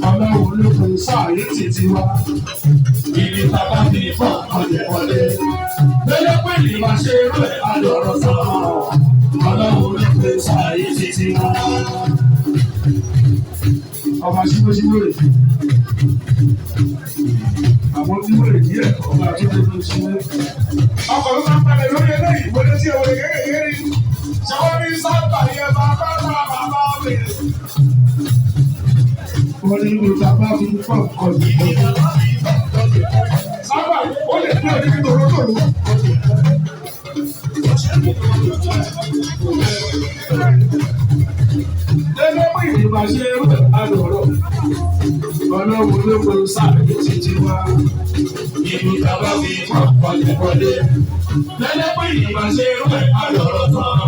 Ọlọ́run ló pè sáàyè títí wá. Ibi bàbá mi fọ́ ọ̀lẹ́wọlé. Lọ́jọ́ pé ní máa ṣe rẹ̀ àdọ̀rọ̀ sàn. Ọlọ́run ló pè sáàyè títí wá. Ọba ṣíwéṣíwé rè. Àwọn tí wọ́n lè díẹ̀ ọba àtúntò ló ṣíwé. Ọkọ̀ ló máa ń palẹ̀ lórí eléyìí wọlé tí òwe kékeré rí. Ṣọwọ́ ní sábà yẹn bàbá mi. Wọ́n ní ìlú ìjàmbá fi ń pọ̀ kọjú. Sábà ó lè pín ọdún ní tòrótòró. Lẹ́gbẹ́ pé ìdìbò ṣe é rẹ̀ àdọ̀rọ̀. Ọlọ́run ló kọ sáàbì títí wá. Ìlú ìjàmbá fi ń pọ̀ kọjú. Lẹ́gbẹ́ pé ìdìbò ṣe é rẹ̀ àdọ̀rọ̀ tán.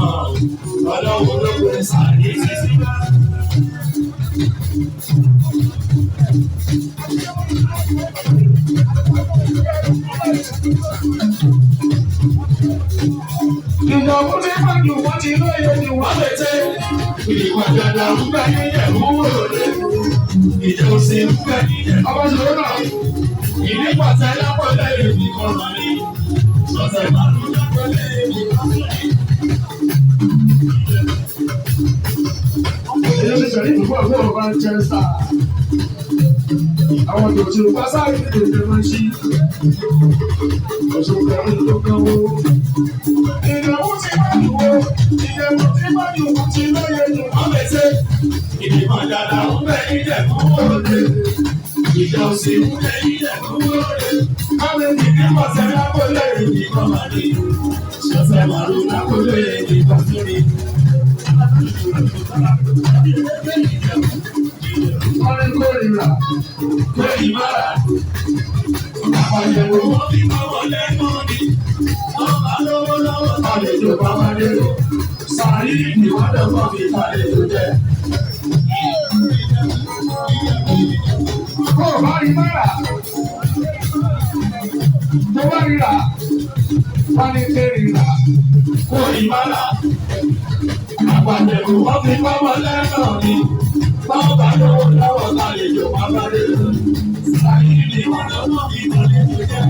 Ọlọ́run ló kọ sáàbì títí wá. Ìjọba tí wọ́n ju wọ́n ti lóye ni wọ́n lè tẹ́. Ìwà dàda ń bẹ níyẹ̀ wúrò lé. Ìjọ òsì ń bẹ níyẹ̀. Ọba ṣòro náà. Ìní pàtẹ lápọ̀lẹ́ èmi kan máa ní. Sọ̀tẹ̀ màlúù lápọ̀lẹ́ èmi kan máa ní. Èyí ti sọ̀rọ̀ ìdúgbò àgbọ̀ ọ̀gá Manchester. Àwọn tòṣì ò bá sáré nílò ìjọba ṣí. Òṣèlú kẹrin ló kàn wó. Ìdààmú ti bá jù wó. Ìdààmú ti bá jù wó ti lóye jù. Wọ́n lè ṣe ìdìbò dàda ń bẹ nílẹ̀ fún òde. Ìjà òsì ń bẹ nílẹ̀ fún òde. Káwé ìdí pàṣẹ lápòlẹ̀ èdè kan máa ní. Ṣọ̀ṣẹ̀ màlúù lápòlẹ̀ èdè kan tó ní. Ọ̀rẹ́ kórìíra, kórìíra, àpàyẹ̀wò wọ́n fi máa wọlé náà ni. Wọ́n máa lówó lọ́wọ́ àlejò bá wá dé. Sàárì ìwádìí wọ́n fi àlejò jẹ. Kó o bá rí mára, tó bá ríra, wọ́n ní kérìíra, kórìíra. Àpàyẹ̀wò wọ́n fi máa wọlé náà ni. Wọ́n bá lówó lọ́wọ́ àlejò bá wá dé. Sàárì ìwádìí wọ́n fi àlejò jẹ.